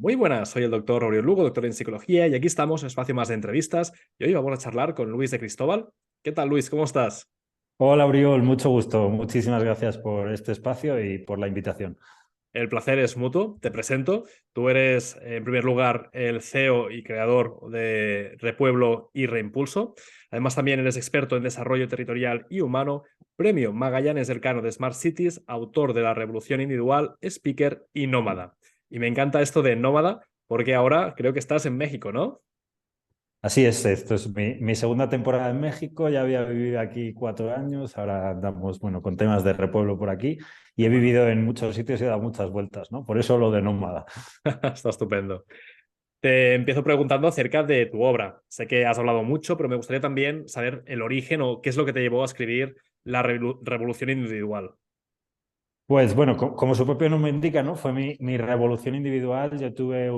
Muy buenas, soy el doctor Oriol Lugo, doctor en psicología, y aquí estamos, espacio más de entrevistas, y hoy vamos a charlar con Luis de Cristóbal. ¿Qué tal, Luis? ¿Cómo estás? Hola, Oriol, mucho gusto. Muchísimas gracias por este espacio y por la invitación. El placer es mutuo, te presento. Tú eres, en primer lugar, el CEO y creador de Repueblo y Reimpulso. Además, también eres experto en desarrollo territorial y humano, premio Magallanes del Cano de Smart Cities, autor de La Revolución Individual, speaker y nómada. Y me encanta esto de nómada porque ahora creo que estás en México, ¿no? Así es, esto es mi segunda temporada en México. Ya había vivido aquí 4 años, ahora andamos, bueno, con temas de repueblo por aquí y Qué he bueno. vivido en muchos sitios y he dado muchas vueltas, ¿no? Por eso lo de nómada. Está estupendo. Te empiezo preguntando acerca de tu obra. Sé que has hablado mucho, pero me gustaría también saber el origen o qué es lo que te llevó a escribir La Revolución Individual. Pues bueno, como su propio nombre indica, ¿no? Fue mi revolución individual. Yo tuve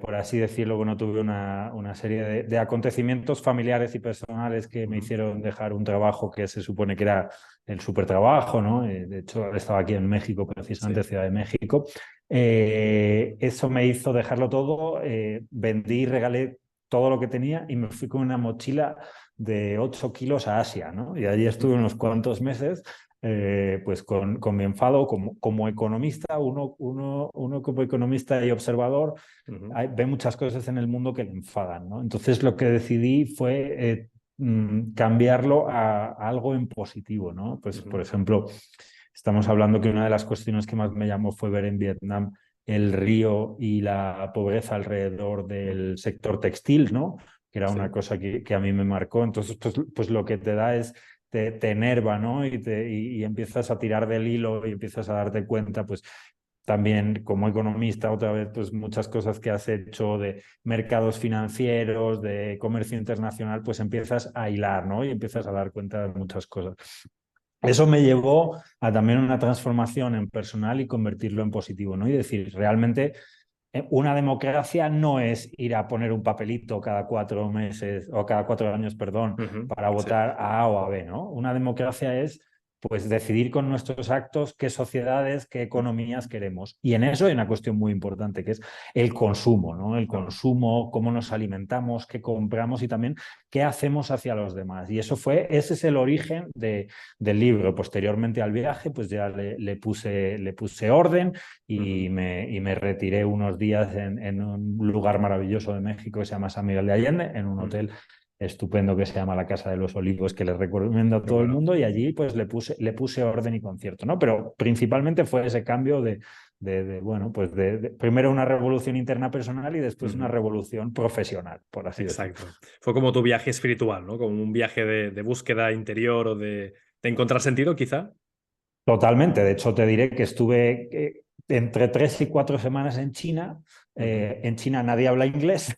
por así decirlo, bueno, tuve una serie de acontecimientos familiares y personales que me Ujú. hicieron dejar un trabajo que se supone que era el supertrabajo, ¿no? De hecho, estaba aquí en México, precisamente Sí. Ciudad de México. Eso me hizo dejarlo todo, vendí, regalé todo lo que tenía y me fui con una mochila de 8 kilos a Asia, ¿no? Y allí estuve unos cuantos meses pues con mi enfado como economista, uno como economista y observador Ujú. ve muchas cosas en el mundo que le enfadan, ¿no? Entonces lo que decidí fue cambiarlo a algo en positivo, ¿no? Pues por Ujú. ejemplo, estamos hablando que una de las cuestiones que más me llamó fue ver en Vietnam el río y la pobreza alrededor Ujú. del sector textil, ¿no? Que era una Sí. cosa que a mí me marcó. Entonces, pues lo que te da es te enerva, ¿no? Y empiezas a tirar del hilo y empiezas a darte cuenta, pues también como economista, otra vez, pues muchas cosas que has hecho de mercados financieros, de comercio internacional, pues empiezas a hilar, ¿no? Y empiezas a Ujú. dar cuenta de muchas cosas. Eso me llevó a también una transformación en personal y convertirlo en positivo, ¿no? Y decir, realmente una democracia no es ir a poner un papelito cada 4 meses o cada 4 años, perdón, Ujú. para Sí. votar a A o a B, ¿no? Una democracia es pues decidir con nuestros actos qué sociedades, qué economías queremos. Y en eso hay una cuestión muy importante, que es el consumo, ¿no? El Claro. consumo, cómo nos alimentamos, qué compramos y también qué hacemos hacia los demás. Y ese es el origen del libro. Posteriormente al viaje, pues ya le puse orden Ujú. y me retiré unos días en un lugar maravilloso de México que se llama San Miguel de Allende, en un Ujú. hotel estupendo que se llama la Casa de los Olivos, que les recomiendo a Qué todo el bueno. mundo, y allí pues le puse orden y concierto, ¿no? Pero principalmente fue ese cambio bueno, pues primero una revolución interna personal y después una Ujú. revolución profesional, por así decirlo. Exacto. Fue como tu viaje espiritual, ¿no? Como un viaje de búsqueda interior o de encontrar sentido, quizá. Totalmente. De hecho, te diré que estuve entre 3 y 4 semanas en China. Ujú. En China nadie habla inglés.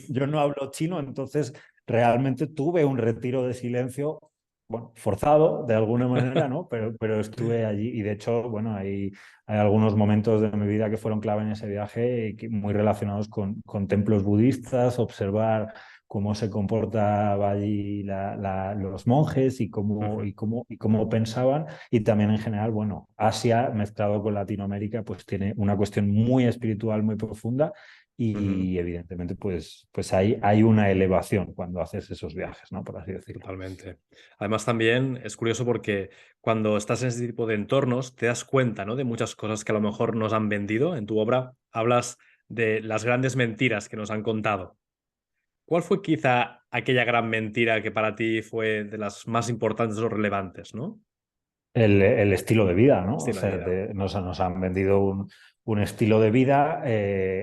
Yo no hablo chino, entonces realmente tuve un retiro de silencio, bueno, forzado de alguna manera, ¿no? Pero estuve allí y de hecho, bueno, hay algunos momentos de mi vida que fueron clave en ese viaje y muy relacionados con templos budistas, observar cómo se comportaban allí los monjes y cómo, Ujú. y cómo, y cómo pensaban. Y también en general, bueno, Asia mezclado con Latinoamérica, pues tiene una cuestión muy espiritual, muy profunda Ujú. y evidentemente, pues hay una elevación cuando haces esos viajes, ¿no? Por así decirlo. Totalmente. Además, también es curioso porque cuando estás en ese tipo de entornos te das cuenta, ¿no? De muchas cosas que a lo mejor nos han vendido. En tu obra hablas de las grandes mentiras que nos han contado. ¿Cuál fue quizá aquella gran mentira que para ti fue de las más importantes o relevantes, ¿no? El estilo de vida, ¿no? O Estilo de sea, vida. nos han vendido un estilo de vida,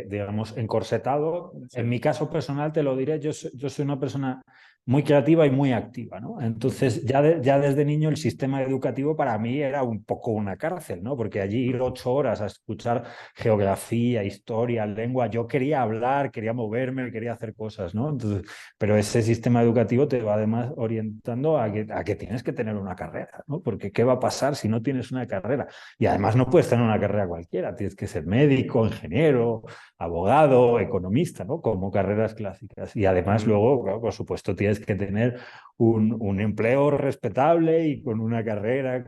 digamos, encorsetado. Sí. En mi caso personal, te lo diré, yo soy una persona muy creativa y muy activa, ¿no? Ujú. Entonces, ya desde niño el sistema educativo para mí era un poco una cárcel, ¿no? Porque allí ir Ujú. 8 horas a escuchar geografía, historia, lengua, yo quería hablar, quería moverme, quería hacer cosas, ¿no? Entonces, pero ese sistema educativo te va además orientando a que tienes que tener una carrera, ¿no? Porque ¿qué va a pasar si no tienes una carrera? Y además no puedes tener una carrera cualquiera, tienes que ser médico, ingeniero, abogado, economista, ¿no? Como carreras clásicas. Y además Ujú. luego, claro, por supuesto, tienes que tener un empleo respetable y con una carrera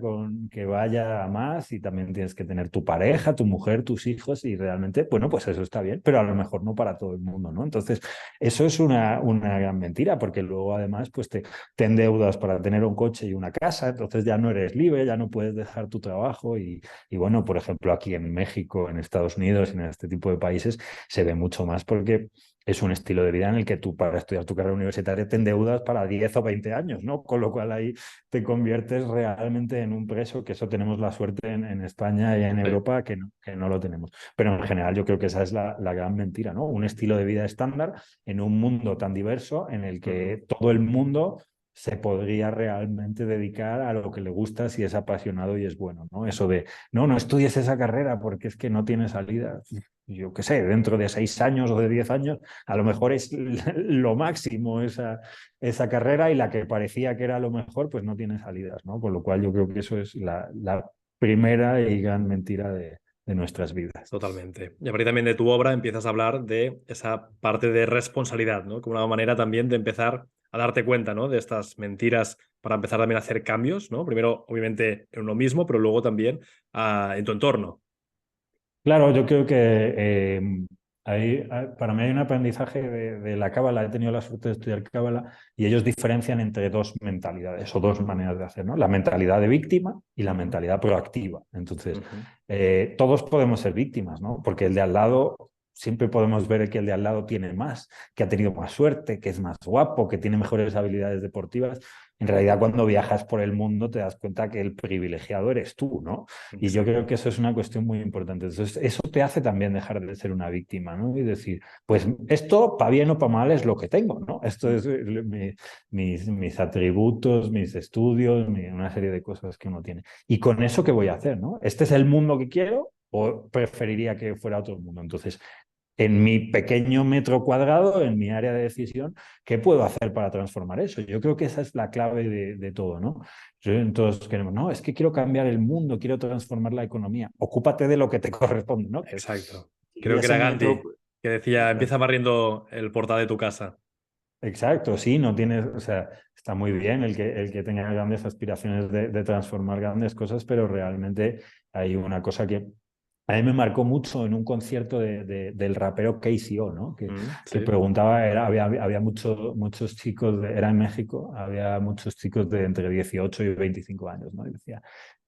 que vaya a más, y también tienes que tener tu pareja, tu mujer, tus hijos, y realmente, bueno, pues eso está bien, pero a lo mejor no para todo el mundo, ¿no? Entonces, eso es una gran mentira, porque luego además pues te endeudas para tener un coche y una casa, entonces ya no eres libre, ya no puedes dejar tu trabajo y bueno, por ejemplo, aquí en México, en Estados Unidos, en este tipo de países, se ve mucho más porque es un estilo de vida en el que tú para estudiar tu carrera universitaria te endeudas para 10 o 20 años, ¿no? Con lo cual ahí te conviertes realmente en un preso, que eso tenemos la suerte en España y en Sí. Europa que no lo tenemos. Pero en general yo creo que esa es la gran mentira, ¿no? Un estilo de vida estándar en un mundo tan diverso en el Ujú. que todo el mundo se podría realmente dedicar a lo que le gusta si es apasionado y es bueno, ¿no? Eso de, no estudies esa carrera porque es que no tiene salida. Yo qué sé, dentro de 6 años o de 10 años, a lo mejor es lo máximo esa carrera, y la que parecía que era lo mejor, pues no tiene salidas, ¿no? Con lo cual yo creo que eso es la primera y gran mentira de nuestras vidas. Totalmente. Y a partir también de tu obra empiezas a hablar de esa parte de responsabilidad, ¿no? Como una manera también de empezar a darte cuenta, ¿no? De estas mentiras para empezar también a hacer cambios, ¿no? Primero, obviamente, en uno mismo, pero luego también en tu entorno. Claro, yo creo que para mí hay un aprendizaje de la Cábala. He tenido la suerte de estudiar Cábala y ellos diferencian entre dos mentalidades o dos maneras de hacer, ¿no? La mentalidad de víctima y la Ujú, mentalidad proactiva. Entonces, ujú. todos podemos ser víctimas, ¿no? Porque el de al lado, siempre podemos ver que el de al lado tiene más, que ha tenido más suerte, que es más guapo, que tiene mejores habilidades deportivas. En realidad, cuando viajas por el mundo te das cuenta que el privilegiado eres tú, ¿no? Y yo creo Exacto. que eso es una cuestión muy importante. Entonces, eso te hace también dejar de ser una víctima, ¿no? Y decir, pues esto, para bien o para mal, es lo que tengo, ¿no? Esto es mis atributos, mis estudios, una serie de cosas que uno tiene. ¿Y con eso qué voy a hacer, no? ¿Este es el mundo que quiero o preferiría que fuera otro mundo? Entonces, en mi pequeño metro cuadrado, en mi área de decisión, ¿qué puedo hacer para transformar eso? Yo creo que esa es la clave de todo, ¿no? Entonces queremos, no, es que quiero cambiar el mundo, quiero transformar la economía. Ocúpate de lo que te corresponde, ¿no? Que Exacto. si Creo que es era el metro. Gandhi que decía, empieza barriendo el portal de tu casa. Exacto, sí, no tienes, o sea, está muy bien el que tenga grandes aspiraciones de transformar grandes cosas, pero realmente hay una cosa que a mí me marcó mucho en un concierto del rapero KCO, ¿no? Que Sí, preguntaba, había muchos chicos, era en México, había muchos chicos de entre 18 y 25 años, ¿no? Y decía,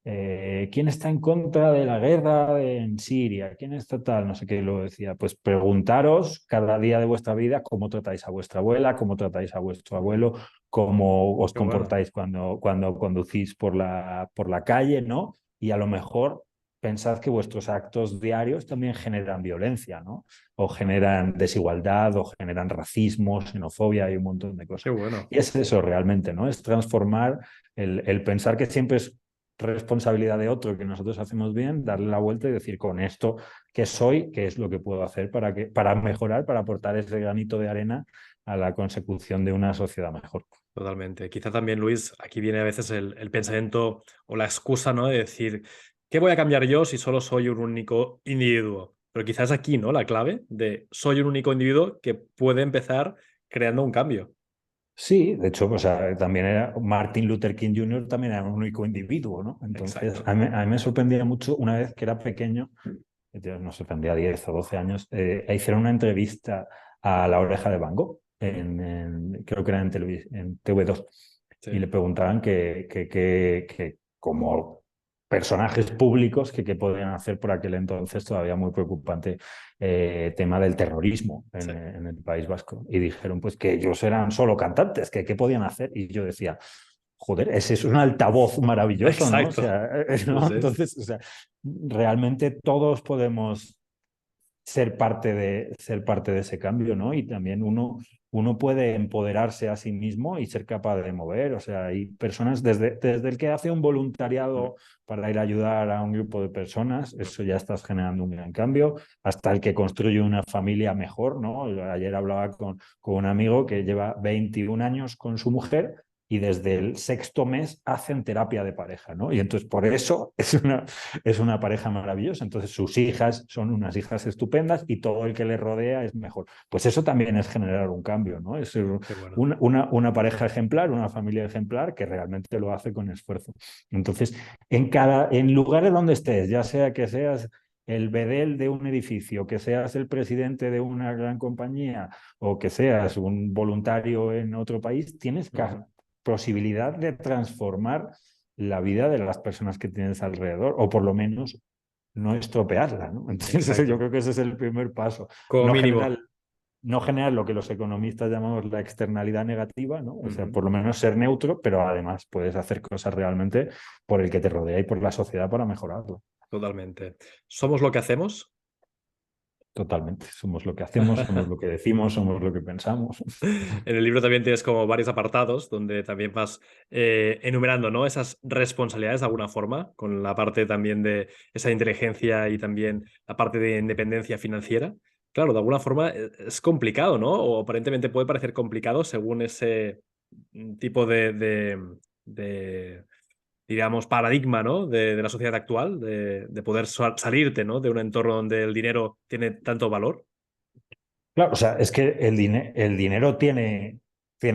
¿quién está en contra de la guerra en Siria? ¿Quién está tal? No sé qué, y luego decía, pues preguntaros cada día de vuestra vida cómo tratáis a vuestra abuela, cómo tratáis a vuestro abuelo, cómo os qué bueno. comportáis cuando conducís por la calle, ¿no? Y a lo mejor pensad que vuestros actos diarios también generan violencia, ¿no? O generan desigualdad, o generan racismo, xenofobia y un montón de Qué cosas. bueno. Y es eso realmente, ¿no? Es transformar el pensar que siempre es responsabilidad de otro que nosotros hacemos bien, darle la vuelta y decir, con esto que soy, qué es lo que puedo hacer para mejorar, para aportar ese granito de arena a la consecución de una sociedad mejor. Totalmente. Quizá también, Luis, aquí viene a veces el pensamiento o la excusa, ¿no? De decir, ¿qué voy a cambiar yo si solo soy un único individuo? Pero quizás aquí, ¿no? La clave de soy un único individuo que puede empezar creando un cambio. Sí, de hecho, o sea, también era Martin Luther King Jr. también era un único individuo, ¿no? Entonces, Exacto. a mí me sorprendía mucho una vez que era pequeño, no sé, tendría 10 o 12 años, hicieron una entrevista a La Oreja de Van Gogh, creo que era en TV2, y Sí. le preguntaban que como personajes públicos qué podían hacer por aquel entonces todavía muy preocupante tema del terrorismo Sí. en el País Vasco. Y dijeron pues que ellos eran solo cantantes, que qué podían hacer. Y yo decía, joder, ese es un altavoz maravilloso, ¿no? O Exacto. sea, Sí, ¿no? sí. Entonces, o sea, realmente todos podemos ser parte de ese cambio, ¿no? Y también uno puede empoderarse a sí mismo y ser capaz de mover. O sea, hay personas, desde el que hace un Mm, voluntariado para ir a ayudar a un grupo de personas, eso ya estás generando un gran cambio, hasta el que construye una familia mejor, ¿no? Ayer hablaba con un amigo que lleva 21 años con su mujer y desde el sexto mes hacen terapia de pareja, ¿no? Y entonces por eso es una pareja maravillosa. Entonces sus hijas son unas hijas estupendas y todo el que les rodea es mejor. Pues eso también es generar un cambio, ¿no? Es Qué bueno. una pareja ejemplar, una familia ejemplar que realmente lo hace con esfuerzo. Entonces, en lugares donde estés, ya sea que seas el bedel de un edificio, que seas el presidente de una gran compañía o que seas un voluntario en otro país, tienes posibilidad de transformar la vida de las personas que tienes alrededor, o por lo menos no estropearla, ¿no? Entonces yo Exacto. creo que ese es el primer paso. Como No mínimo. generar, no generar lo que los economistas llamamos la externalidad negativa, ¿no? O sea, por lo menos ser neutro, pero además puedes hacer cosas realmente por el que te rodea y por la sociedad para mejorarlo. Totalmente. ¿Somos lo que hacemos? Totalmente. Somos lo que hacemos, somos lo que decimos, somos lo que pensamos. En el libro también tienes como varios apartados donde también vas enumerando, ¿no? Esas responsabilidades de alguna forma, con la parte también de esa inteligencia y también la parte de independencia financiera. Claro, de alguna forma es complicado, ¿no? O aparentemente puede parecer complicado según ese tipo de, digamos, paradigma, ¿no? De la sociedad actual, de poder salirte, ¿no? De un entorno donde el dinero tiene tanto valor. Claro, o sea, es que el dinero tiene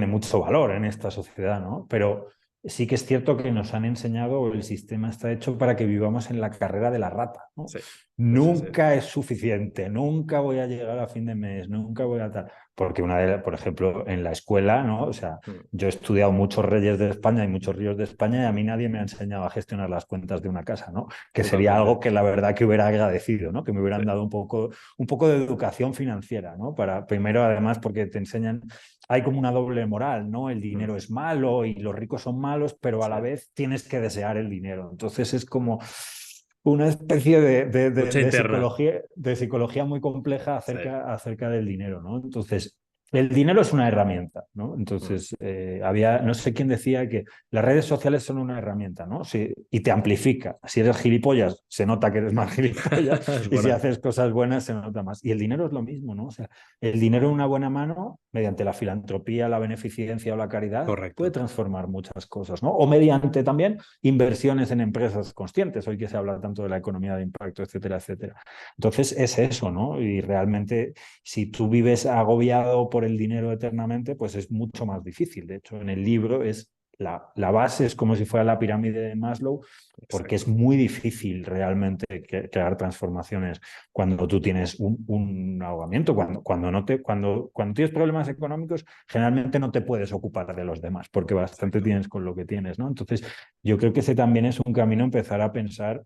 mucho valor en esta sociedad, ¿no? Pero sí que es cierto que nos han enseñado, o el sistema está hecho para que vivamos en la carrera de la rata, ¿no? Sí, sí, sí, sí. Nunca es suficiente, nunca voy a llegar a fin de mes, nunca voy a tal. Porque por ejemplo, en la escuela, ¿no? O sea, Mm. yo he estudiado muchos reyes de España y muchos ríos de España y a mí nadie me ha enseñado a gestionar las cuentas de una casa, ¿no? Que sería Totalmente. algo que la verdad que hubiera agradecido, ¿no? Que me Sí, hubieran dado un poco de educación financiera, ¿no? Para, primero, además, porque te enseñan, hay como una doble moral, ¿no? El mm, dinero es malo y los ricos son malos, pero a sí. la vez tienes que desear el dinero. Entonces es como una especie Lucha interna. de psicología muy compleja Sí. acerca del dinero, ¿no? Entonces, el dinero es una herramienta, ¿no? Mm. Entonces, no sé quién decía que las redes sociales son una herramienta, ¿no? Sí, y te amplifica. Si eres gilipollas, se nota que eres más gilipollas, Es y si buena. haces cosas buenas, se nota más. Y el dinero es lo mismo, ¿no? O sea, el dinero en una buena mano, mediante la filantropía, la beneficencia o la caridad, puede Correcto. transformar muchas cosas, ¿no? O mediante también inversiones en empresas conscientes, hoy que se habla tanto de la economía de impacto, etcétera, etcétera. Entonces, es eso, ¿no? Y realmente, si tú vives agobiado por el dinero eternamente, pues es mucho más difícil. De hecho, en el libro la base es como si fuera la pirámide de Maslow, porque es Exacto. muy difícil realmente crear transformaciones cuando tú tienes un ahogamiento, cuando tienes problemas económicos, generalmente no te puedes ocupar de los demás, porque bastante Exacto. tienes con lo que tienes, ¿no? Entonces, yo creo que ese también es un camino, empezar a pensar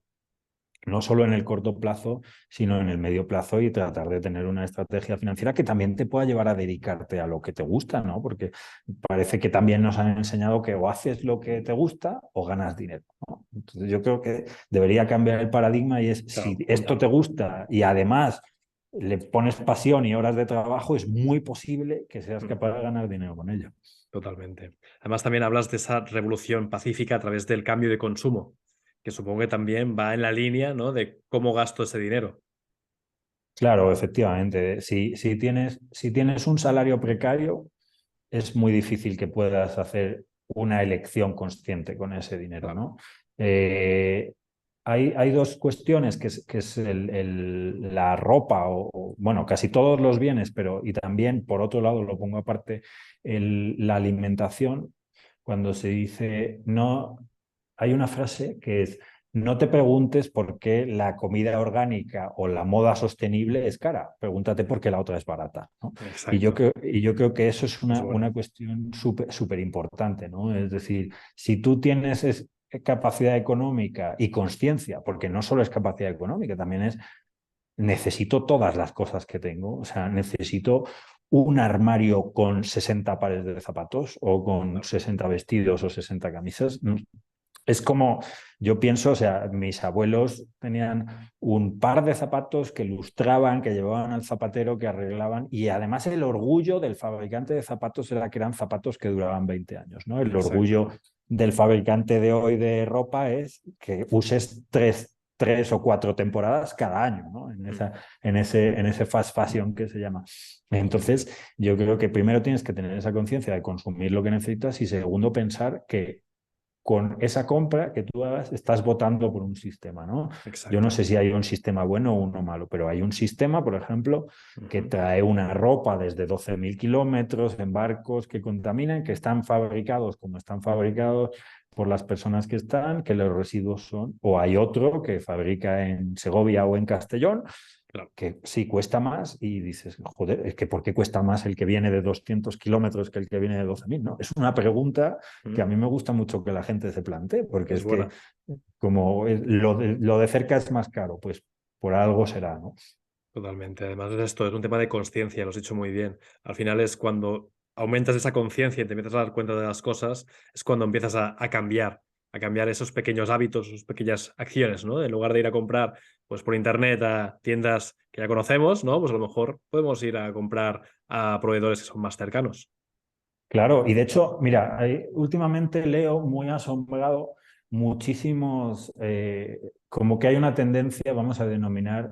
no solo en el corto plazo, sino en el medio plazo, y tratar de tener una estrategia financiera que también te pueda llevar a dedicarte a lo que te gusta, ¿no? Porque parece que también nos han enseñado que o haces lo que te gusta o ganas dinero, ¿no? Entonces yo creo que debería cambiar el paradigma, y es, si Claro. esto te gusta y además le pones pasión y horas de trabajo, es muy posible que seas Mm. capaz de ganar dinero con ello. Totalmente. Además, también hablas de esa revolución pacífica a través del cambio de consumo, que supongo que también va en la línea, ¿no? De cómo gasto ese dinero. Claro, efectivamente. Si tienes un salario precario, es muy difícil que puedas hacer una elección consciente con ese dinero, Claro. ¿no? Eh, hay dos cuestiones, que es la ropa, bueno, casi todos los bienes, pero y también, por otro lado, lo pongo aparte, la alimentación. Cuando se dice, no, hay una frase que es: no te preguntes por qué la comida orgánica o la moda sostenible es cara, pregúntate por qué la otra es barata, ¿no? Y yo Exacto. creo, y yo creo que eso es Es una buena. cuestión súper importante, ¿no? Es decir, si tú tienes capacidad económica y conciencia, porque no solo es capacidad económica, también es: necesito todas las cosas que tengo, o sea, necesito un armario con 60 pares de zapatos o con Claro. 60 vestidos o 60 camisas. Es como, yo pienso, o sea, mis abuelos tenían un par de zapatos que lustraban, que llevaban al zapatero, que arreglaban, y además el orgullo del fabricante de zapatos era que eran zapatos que duraban 20 años, ¿no? El Exacto. orgullo del fabricante de hoy de ropa es que uses 3 o 4 temporadas cada año, ¿no? En ese fast fashion que se llama. Entonces, yo creo que primero tienes que tener esa conciencia de consumir lo que necesitas y segundo pensar que con esa compra que tú hagas estás votando por un sistema, ¿no? Yo no Exacto. sé si hay un sistema bueno o uno malo, pero hay un sistema, por ejemplo, que Ujú. trae una ropa desde 12.000 kilómetros en barcos que contaminan, que están fabricados como están fabricados por las personas que están, que los residuos son, o hay otro que fabrica en Segovia o en Castellón, Claro. que sí cuesta más y dices, joder, es que ¿por qué cuesta más el que viene de 200 kilómetros que el que viene de 12.000? ¿No? Es una pregunta que a Ujú. mí me gusta mucho que la gente se plantee, porque Es es que buena. como lo de cerca es más caro, pues por algo será, ¿no? Totalmente. Además es esto, es un tema de conciencia, lo has dicho muy bien. Al final es cuando aumentas esa conciencia y te empiezas a dar cuenta de las cosas, es cuando empiezas a cambiar esos pequeños hábitos, esas pequeñas acciones, ¿no? En lugar de ir a comprar, pues por internet a tiendas que ya conocemos, ¿no? Pues a lo mejor podemos ir a comprar a proveedores que son más cercanos. Claro, y de hecho, mira, últimamente leo muy asombrado muchísimos, como que hay una tendencia, vamos a denominar,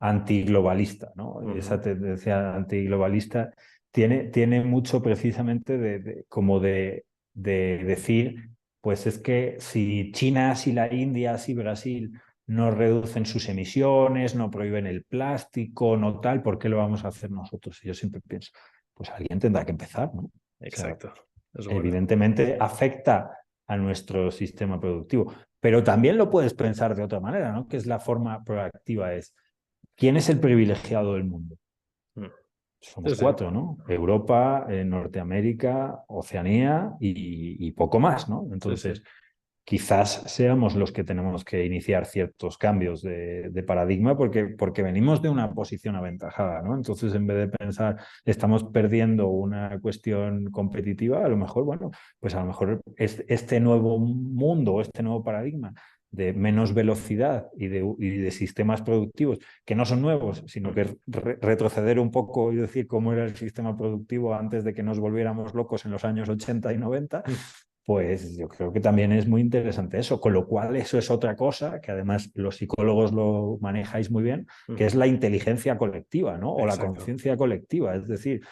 antiglobalista, ¿no? Y esa Ujú. tendencia antiglobalista tiene mucho precisamente como de decir, pues es que si China, si la India, si Brasil no reducen sus emisiones, no prohíben el plástico, no tal, ¿por qué lo vamos a hacer nosotros? Y yo siempre pienso, pues alguien tendrá que empezar, ¿no? O sea, Exacto. Es buena. evidentemente afecta a nuestro sistema productivo, pero también lo puedes pensar de otra manera, ¿no? Que es la forma proactiva, es ¿quién es el privilegiado del mundo? Mm. Somos Sí, sí. cuatro, ¿no? Europa, Norteamérica, Oceanía y poco más, ¿no? Sí, sí. Entonces, quizás seamos los que tenemos que iniciar ciertos cambios de paradigma porque venimos de una posición aventajada, ¿no? Entonces, en vez de pensar estamos perdiendo una cuestión competitiva, a lo mejor, bueno, pues a lo mejor este nuevo mundo, este nuevo paradigma de menos velocidad y de sistemas productivos que no son nuevos, sino que Ujú. retroceder un poco y decir cómo era el sistema productivo antes de que nos volviéramos locos en los años 80 y 90, Mm. pues yo creo que también es muy interesante eso, con lo cual eso es otra cosa que además los psicólogos lo manejáis muy bien, que es Ujú. la inteligencia colectiva, ¿no? O la Exacto. conciencia colectiva, es decir,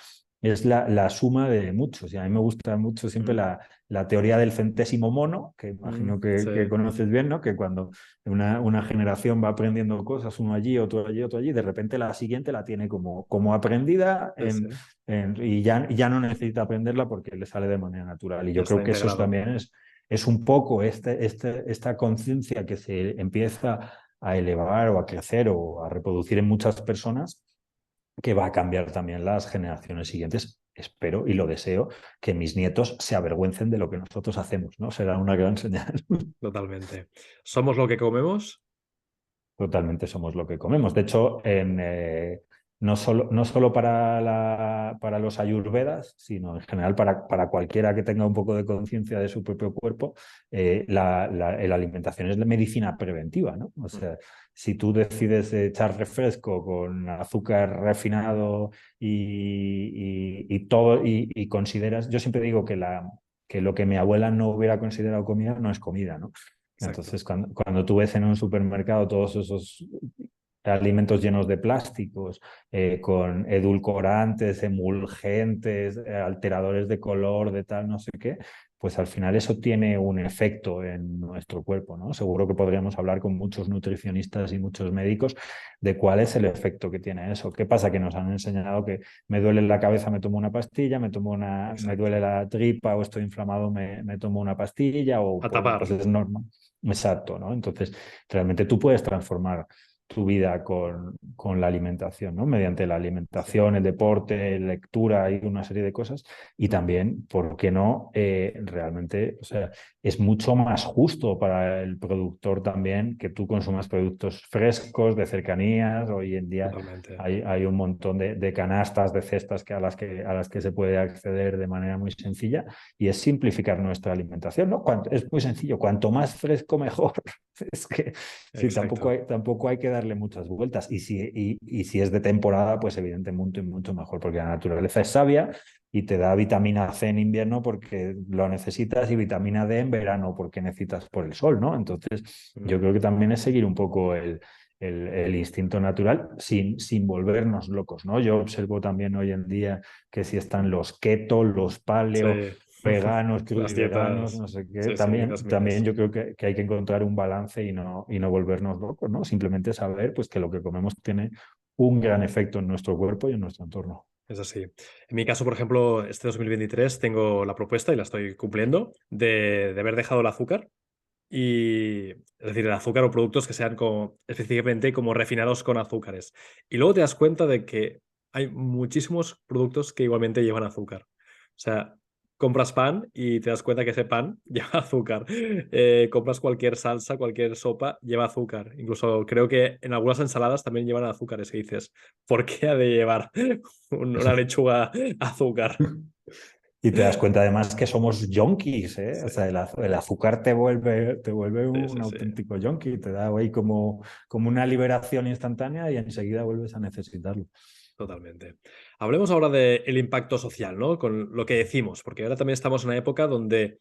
es la suma de muchos. Y a mí me gusta mucho siempre Mm. la teoría del centésimo mono, que imagino Sí, que conoces bien, ¿no? Que cuando una generación va aprendiendo cosas, uno allí, otro allí, otro allí, de repente la siguiente la tiene como aprendida sí, sí. y ya no necesita aprenderla porque le sale de manera natural. Y Ya yo está creo que eso integrado. también es un poco esta conciencia que se empieza a elevar o a crecer o a reproducir en muchas personas que va a cambiar también las generaciones siguientes. Espero y lo deseo que mis nietos se avergüencen de lo que nosotros hacemos, ¿no? Será una gran señal. Totalmente. Somos lo que comemos. Totalmente somos lo que comemos. De hecho, no solo para los ayurvedas, sino en general para cualquiera que tenga un poco de conciencia de su propio cuerpo, la alimentación es la medicina preventiva, ¿no? O Mm. sea, si tú decides echar refresco con azúcar refinado y todo, y consideras, yo siempre digo que lo que mi abuela no hubiera considerado comida no es comida, ¿no? Exacto. Entonces, cuando tú ves en un supermercado todos esos alimentos llenos de plásticos, con edulcorantes, emulgentes, alteradores de color, de tal, no sé qué, pues al final eso tiene un efecto en nuestro cuerpo, ¿no? Seguro que podríamos hablar con muchos nutricionistas y muchos médicos de cuál es el efecto que tiene eso. ¿Qué pasa? Que nos han enseñado que me duele la cabeza, me tomo una pastilla, me Exacto. duele la tripa o estoy inflamado, me tomo una pastilla o, A bueno, tapar. pues es normal. Exacto, ¿no? Entonces, realmente tú puedes transformar tu vida con la alimentación, ¿no? Mediante la Sí. alimentación, el deporte, lectura y una serie de cosas. Y Ujú. también, ¿por qué no? Realmente, o sea, es mucho más justo para el productor también que tú consumas productos frescos, de cercanías. Hoy en día Totalmente. hay un montón de canastas, de cestas a las que se puede acceder de manera muy sencilla y es simplificar nuestra alimentación, ¿no? Es muy sencillo, cuanto más fresco mejor. Es que sí, Exacto. tampoco hay que darle muchas vueltas. Y si es de temporada, pues evidentemente mucho mejor, porque la naturaleza es sabia y te da vitamina C en invierno porque lo necesitas y vitamina D en verano porque necesitas por el sol, ¿no? Entonces, yo creo que también es seguir un poco el instinto natural sin volvernos locos, ¿no? Yo observo también hoy en día que si están los keto, los paleo, Sí. veganos, Las crudiveganos, dietas. no sé qué, Sí, sí, dietas también miles. yo creo que hay que encontrar un balance y no volvernos locos, ¿no? Simplemente saber pues, que lo que comemos tiene un gran efecto en nuestro cuerpo y en nuestro entorno. Es así. En mi caso, por ejemplo, este 2023 tengo la propuesta y la estoy cumpliendo de haber dejado el azúcar. Y, es decir, el azúcar o productos que sean como, específicamente como refinados con azúcares. Y luego te das cuenta de que hay muchísimos productos que igualmente llevan azúcar. O sea, compras pan y te das cuenta que ese pan lleva azúcar. Compras cualquier salsa, cualquier sopa, lleva azúcar. Incluso creo que en algunas ensaladas también llevan azúcares. Y dices, ¿por qué ha de llevar una lechuga azúcar? Y te das cuenta además que somos yonkis, ¿eh? O Sí, sea, el azúcar te vuelve sí, sí, un sí. auténtico yonki, te da ahí como una liberación instantánea y enseguida vuelves a necesitarlo. Totalmente. Hablemos ahora del impacto social, ¿no? Con lo que decimos, porque ahora también estamos en una época donde,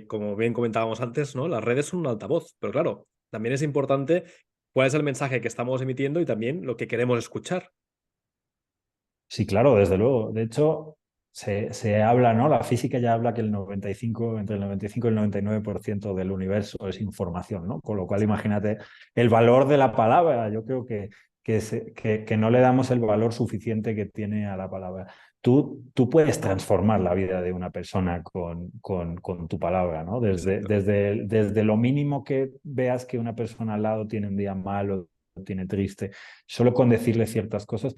como bien comentábamos antes, ¿no? Las redes son un altavoz, pero claro, también es importante cuál es el mensaje que estamos emitiendo y también lo que queremos escuchar. Sí, claro, desde luego. De hecho, se habla, ¿no? La física ya habla que entre el 95 y el 99% del universo es información, ¿no? Con lo cual, imagínate el valor de la palabra. Yo creo que no le damos el valor suficiente que tiene a la palabra. Tú puedes transformar la vida de una persona con tu palabra, ¿no? Exacto. Desde lo mínimo que veas que una persona al lado tiene un día malo, tiene triste. Solo con decirle ciertas cosas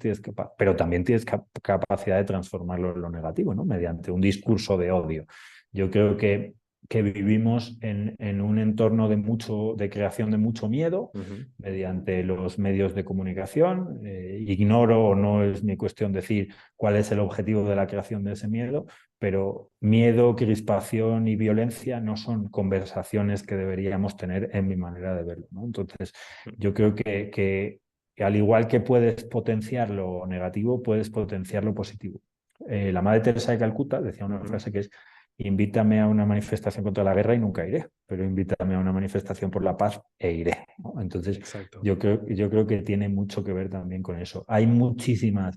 pero también tienes capacidad de transformarlo en lo negativo, ¿no? Mediante un discurso de odio. Yo creo que vivimos en un entorno de creación de mucho miedo Ujú. mediante los medios de comunicación. Ignoro o no es mi cuestión decir cuál es el objetivo de la creación de ese miedo, pero miedo, crispación y violencia no son conversaciones que deberíamos tener en mi manera de verlo, ¿no? Entonces, yo creo que al igual que puedes potenciar lo negativo, puedes potenciar lo positivo. La Madre Teresa de Calcuta decía una Ujú. frase que es: invítame a una manifestación contra la guerra y nunca iré, pero invítame a una manifestación por la paz e iré, ¿no? Entonces, Exacto. yo creo que tiene mucho que ver también con eso. Hay muchísimo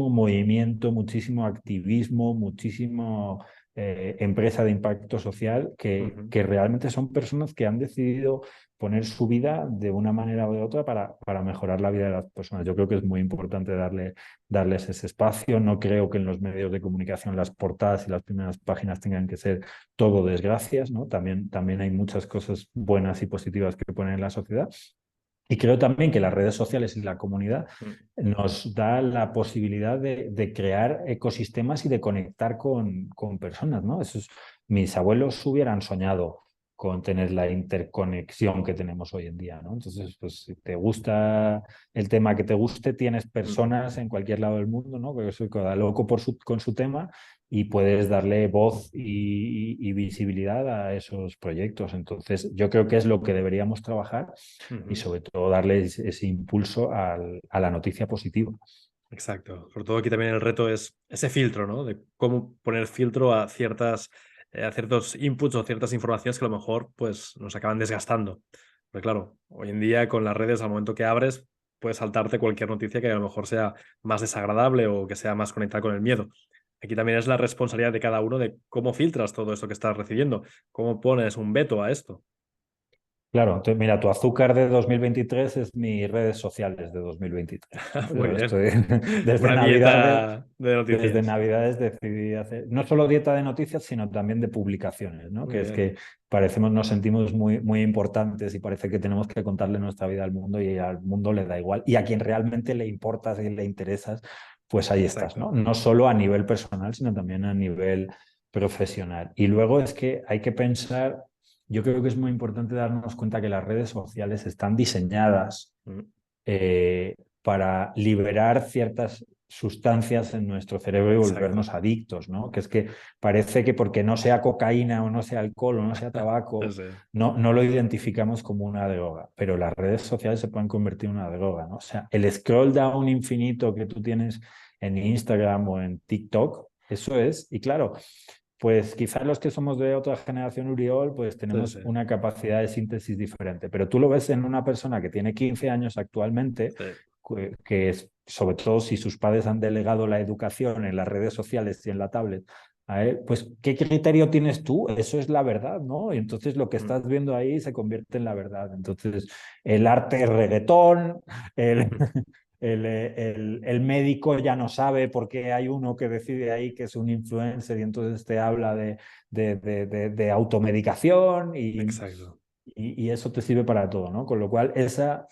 movimiento, muchísimo activismo, muchísimo empresa de impacto social Ujú. que realmente son personas que han decidido poner su vida de una manera o de otra para mejorar la vida de las personas. Yo creo que es muy importante darles ese espacio. No creo que en los medios de comunicación las portadas y las primeras páginas tengan que ser todo desgracias, ¿no? También hay muchas cosas buenas y positivas que poner en la sociedad. Y creo también que las redes sociales y la comunidad Mm. nos da la posibilidad de crear ecosistemas y de conectar con personas, ¿no? Mis abuelos hubieran soñado con tener la interconexión que tenemos hoy en día, ¿no? Entonces, pues si te gusta el tema que te guste, tienes Mm. personas en cualquier lado del mundo, ¿no? Porque soy cada loco con su tema y puedes darle voz y visibilidad a esos proyectos. Entonces, yo creo que es lo que deberíamos trabajar y Ujú. sobre todo darle ese impulso a la noticia positiva. Exacto. Sobre todo aquí también el reto es ese filtro, ¿no? De cómo poner filtro a ciertos inputs o ciertas informaciones que a lo mejor pues, nos acaban desgastando. Porque claro, hoy en día con las redes, al momento que abres, puedes saltarte cualquier noticia que a lo mejor sea más desagradable o que sea más conectada con el miedo. Aquí también es la responsabilidad de cada uno de cómo filtras todo esto que estás recibiendo, cómo pones un veto a esto. Claro, entonces mira, tu azúcar de 2023 es mis redes sociales de 2023, ¿no? Muy Yo bien. estoy desde Una Navidades, dieta de desde noticias. Navidades decidí hacer no solo dieta de noticias, sino también de publicaciones, ¿no? Muy Que es bien. que nos sentimos muy importantes y parece que tenemos que contarle nuestra vida al mundo y al mundo le da igual. Y a quien realmente le importas y le interesas, pues ahí estás, ¿no? Exacto. No solo a nivel personal, sino también a nivel profesional. Y luego es que hay que pensar, yo creo que es muy importante darnos cuenta que las redes sociales están diseñadas Mm. para liberar sustancias en nuestro cerebro y Exacto. volvernos adictos, ¿no? Que es que parece que porque no sea cocaína o no sea alcohol o no sea tabaco, Sí, no lo identificamos como una droga, pero las redes sociales se pueden convertir en una droga, ¿no? O sea, el scroll down infinito que tú tienes en Instagram o en TikTok, eso es, y claro, pues quizás los que somos de otra generación Uriol, pues sí, tenemos sí, una capacidad de síntesis diferente, pero tú lo ves en una persona que tiene 15 años actualmente, sí. que es, sobre todo si sus padres han delegado la educación en las redes sociales y en la tablet, a él, pues ¿qué criterio tienes tú? Eso es la verdad, ¿no? Y entonces lo que Mm, estás viendo ahí se convierte en la verdad. Entonces, el arte es reggaetón, el, mm. el médico ya no sabe por qué hay uno que decide ahí que es un influencer y entonces te habla de automedicación Exacto. y eso te sirve para todo, ¿no? Con lo cual, esa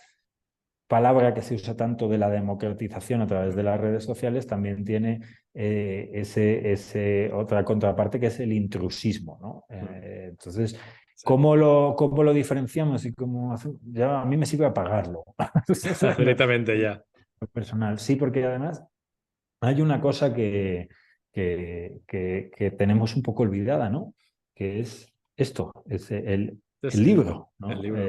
palabra que se usa tanto de la democratización a través de Mm, las redes sociales también tiene ese otra contraparte que es el intrusismo, ¿no? mm. Entonces, Sí. cómo lo diferenciamos y ya a mí me sirve apagarlo. Eso es Directamente ya. lo personal. Sí, porque además hay una cosa que tenemos un poco olvidada, ¿no? Que es esto, es Sí, el sí. libro, El ¿no? libro.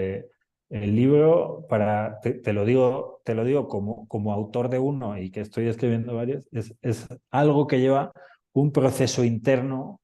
El libro, te lo digo como autor de uno y que estoy escribiendo varios, es algo que lleva un proceso interno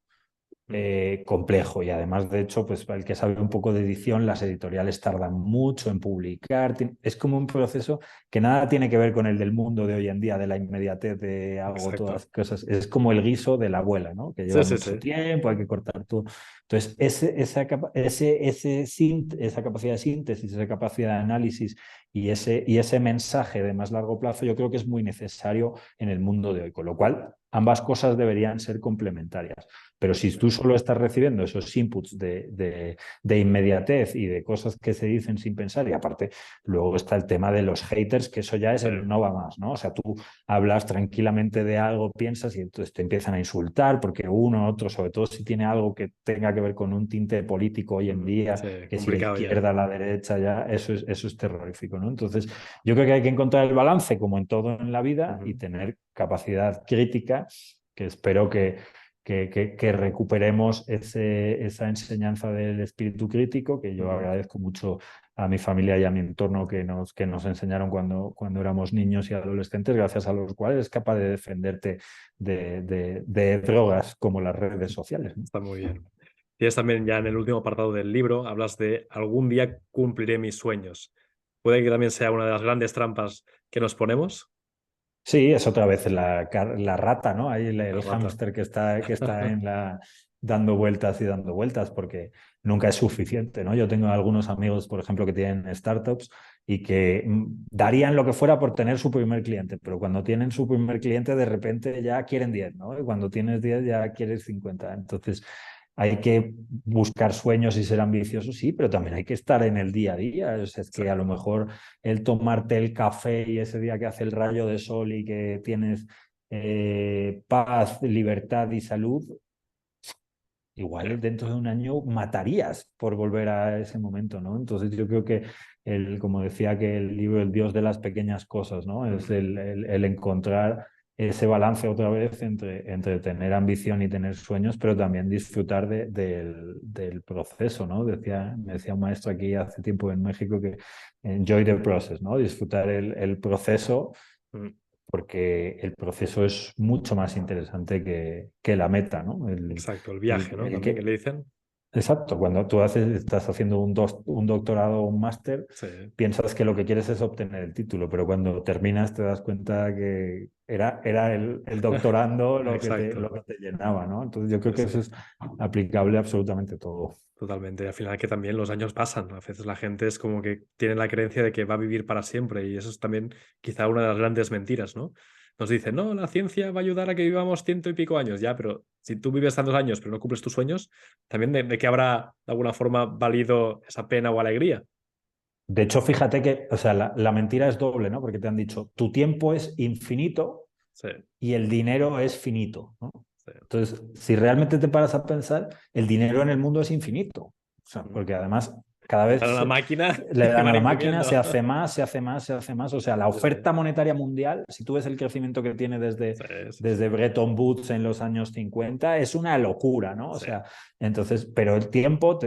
Mm, complejo y además, de hecho, pues para el que sabe un poco de edición, las editoriales tardan mucho en publicar. Es como un proceso que nada tiene que ver con el del mundo de hoy en día, de la inmediatez de hago todas exacto. las cosas. Es como el guiso de la abuela, ¿no? Que Sí, lleva sí, mucho sí. tiempo, hay que cortar todo. Entonces, esa capacidad de síntesis, esa capacidad de análisis y ese mensaje de más largo plazo, yo creo que es muy necesario en el mundo de hoy, con lo cual ambas cosas deberían ser complementarias. Pero si tú solo estás recibiendo esos inputs de inmediatez y de cosas que se dicen sin pensar, y aparte luego está el tema de los haters, que eso ya es Sí, el no va más, ¿no? O sea, tú hablas tranquilamente de algo, piensas y entonces te empiezan a insultar porque uno, otro, sobre todo si tiene algo que tenga que ver con un tinte político hoy en día, sí, que si la complicado ya. izquierda, la derecha, ya, eso es terrorífico, ¿no? Entonces, yo creo que hay que encontrar el balance, como en todo en la vida, y Ujú. tener capacidad crítica, que espero que recuperemos esa enseñanza del espíritu crítico, que yo Ujú. agradezco mucho a mi familia y a mi entorno que nos enseñaron cuando éramos niños y adolescentes, gracias a los cuales es capaz de defenderte de drogas como las redes sociales, ¿no? Está muy bien. Tienes también ya en el último apartado del libro, hablas de algún día cumpliré mis sueños. Puede que también sea una de las grandes trampas que nos ponemos. Sí, es otra vez la rata, ¿no? Ahí La el rata. hámster que está dando vueltas y dando vueltas porque nunca es suficiente, ¿no? Yo tengo algunos amigos, por ejemplo, que tienen startups y que darían lo que fuera por tener su primer cliente, pero cuando tienen su primer cliente de repente ya quieren 10, ¿no? Y cuando tienes 10 ya quieres 50. Entonces hay que buscar sueños y ser ambiciosos, sí, pero también hay que estar en el día a día. O sea, es que a lo Exacto. mejor el tomarte el café y ese día que hace el rayo de sol y que tienes paz, libertad y salud, Sí. igual dentro de un año matarías por volver a ese momento, ¿no? Entonces yo creo que, como decía que el libro El Dios de las pequeñas cosas, ¿no? Es Mm, el encontrar ese balance otra vez entre tener ambición y tener sueños, pero también disfrutar del proceso, ¿no? Me decía un maestro aquí hace tiempo en México que enjoy the process, ¿no? Disfrutar el proceso mm. porque el proceso es mucho más interesante que la meta, ¿no? Exacto, el viaje, ¿no? También que le dicen. Exacto, cuando estás haciendo un doctorado o un máster, Sí, piensas que lo que quieres es obtener el título, pero cuando terminas te das cuenta que era el doctorando lo exacto. que te llenaba, ¿no? Entonces yo creo Sí, que eso sí, es aplicable a absolutamente todo. totalmente. Al final que también los años pasan. A veces la gente es como que tiene la creencia de que va a vivir para siempre y eso es también quizá una de las grandes mentiras, ¿no? Nos dicen, no, la ciencia va a ayudar a que vivamos ciento y pico años, ya, pero si tú vives tantos años pero no cumples tus sueños, también de qué habrá de alguna forma valido esa pena o alegría. De hecho, fíjate que, o sea, la mentira es doble, ¿no? Porque te han dicho, tu tiempo es infinito Sí, y el dinero es finito, ¿no? sí. Entonces, si realmente te paras a pensar, el dinero en el mundo es infinito. O sea, Mm, porque además cada Le vez dan a la máquina le y dan a van la máquina, imprimiendo. se hace más, se hace más, se hace más. O sea, la Sí, sí. oferta monetaria mundial, si tú ves el crecimiento que tiene Sí, sí, sí. desde Bretton Woods en los años 50, es una locura, ¿no? O Sí. sea, entonces, pero el tiempo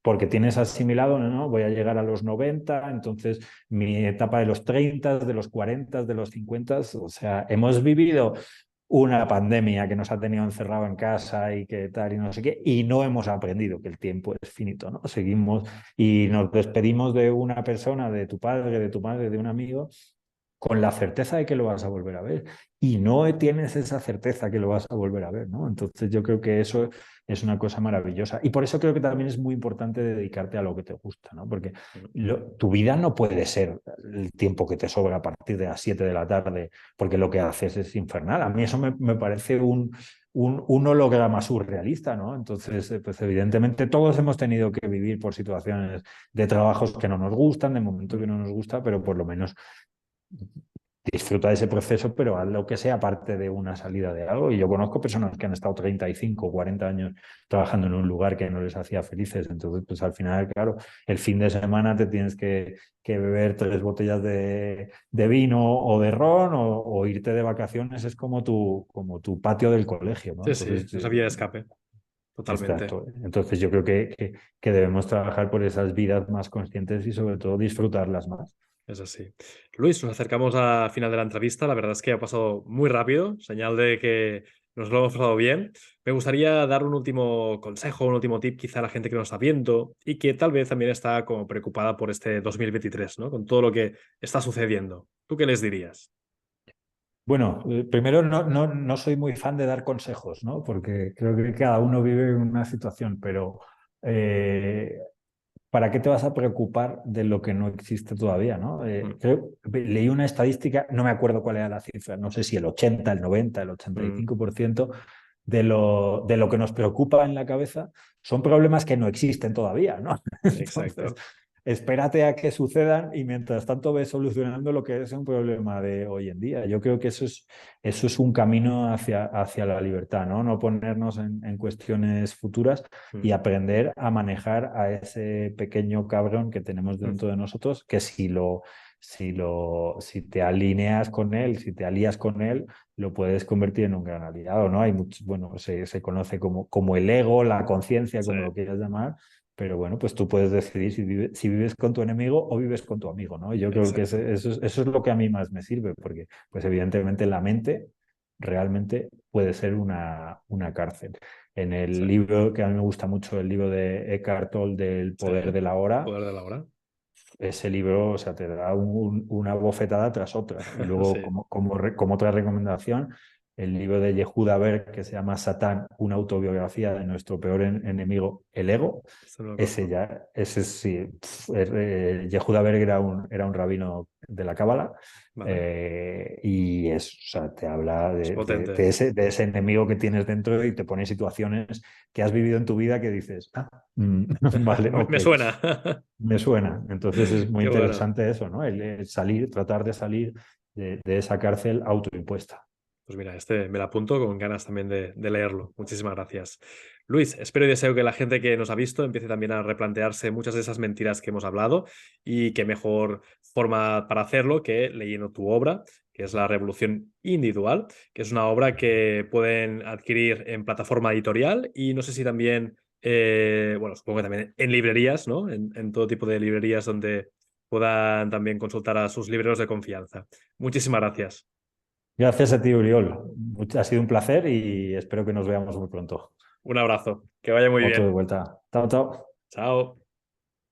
porque tienes asimilado, ¿no? Voy a llegar a los 90, entonces mi etapa de los 30, de los 40, de los 50, o sea, hemos vivido una pandemia que nos ha tenido encerrado en casa y que tal y no sé qué, y no hemos aprendido que el tiempo es finito, ¿no? Seguimos y nos despedimos de una persona, de tu padre, de tu madre, de un amigo, con la certeza de que lo vas a volver a ver. Y no tienes esa certeza que lo vas a volver a ver, ¿no? Entonces yo creo que eso es una cosa maravillosa. Y por eso creo que también es muy importante dedicarte a lo que te gusta, ¿no? Porque tu vida no puede ser el tiempo que te sobra a partir de las 7 de la tarde, porque lo que haces es infernal. A mí eso me parece un holograma surrealista, ¿no? Entonces, pues evidentemente todos hemos tenido que vivir por situaciones de trabajos que no nos gustan, de momentos que no nos gusta, pero por lo menos disfruta de ese proceso, pero haz lo que sea parte de una salida de algo. Y yo conozco personas que han estado 35, 40 años trabajando en un lugar que no les hacía felices. Entonces, pues al final, claro, el fin de semana te tienes que beber 3 botellas de vino o de ron o irte de vacaciones. Es como tu patio del colegio, ¿no? Sí, sí, Entonces, esa vía de escape, totalmente. exacto. Entonces yo creo que debemos trabajar por esas vidas más conscientes y sobre todo disfrutarlas más. Es así. Luis, nos acercamos al final de la entrevista. La verdad es que ha pasado muy rápido, señal de que nos lo hemos pasado bien. Me gustaría dar un último consejo, un último tip quizá a la gente que nos está viendo y que tal vez también está como preocupada por este 2023, ¿no? Con todo lo que está sucediendo. ¿Tú qué les dirías? Bueno, primero no soy muy fan de dar consejos, ¿no? Porque creo que cada uno vive en una situación, pero eh, ¿para qué te vas a preocupar de lo que no existe todavía, ¿no? Mm, Leí una estadística, no me acuerdo cuál era la cifra, no sé si el 80, el 90, el mm, 85% de lo que nos preocupa en la cabeza son problemas que no existen todavía, ¿no? Entonces, exacto. espérate a que sucedan y mientras tanto ves solucionando lo que es un problema de hoy en día. Yo creo que eso es un camino hacia la libertad, ¿no? No ponernos en cuestiones futuras y Mm, aprender a manejar a ese pequeño cabrón que tenemos mm, dentro de nosotros, que si te alineas con él, si te alías con él, lo puedes convertir en un gran aliado, ¿no? Hay muchos, bueno, se conoce como el ego, la conciencia, sí, como lo quieras llamar, pero bueno, pues tú puedes decidir si vives con tu enemigo o vives con tu amigo, ¿no? Y yo creo que exacto. eso es lo que a mí más me sirve, porque pues evidentemente la mente realmente puede ser una cárcel. En Sí, el libro que a mí me gusta mucho, el libro de Eckhart Tolle del sí. poder de la hora, Poder de la hora. ese libro, o sea, te da una bofetada tras otra. Y luego, Sí, como otra recomendación, el libro de Yehuda Berg, que se llama Satán, una autobiografía de nuestro peor enemigo, el ego. esto no lo Ese conozco. ya, ese sí. Yehuda Berg era un rabino de la Cábala. Vale. Y o sea, te habla Es de, de- potente. de ese, de ese enemigo que tienes dentro y te pone situaciones que has vivido en tu vida que dices, vale, ok. Me suena. Me suena. Entonces es muy Qué bueno. interesante eso, ¿no? El salir, tratar de salir de esa cárcel autoimpuesta. Pues mira, este me lo apunto con ganas también de leerlo. Muchísimas gracias. Luis, espero y deseo que la gente que nos ha visto empiece también a replantearse muchas de esas mentiras que hemos hablado y qué mejor forma para hacerlo que leyendo tu obra, que es La Revolución Individual, que es una obra que pueden adquirir en plataforma editorial y no sé si también, bueno, supongo que también en librerías, ¿no? En todo tipo de librerías donde puedan también consultar a sus libreros de confianza. Muchísimas gracias. Gracias a ti, Uriol. Ha sido un placer y espero que nos veamos muy pronto. Un abrazo. Que vaya muy Otro de bien. vuelta. Chao, chao. Chao.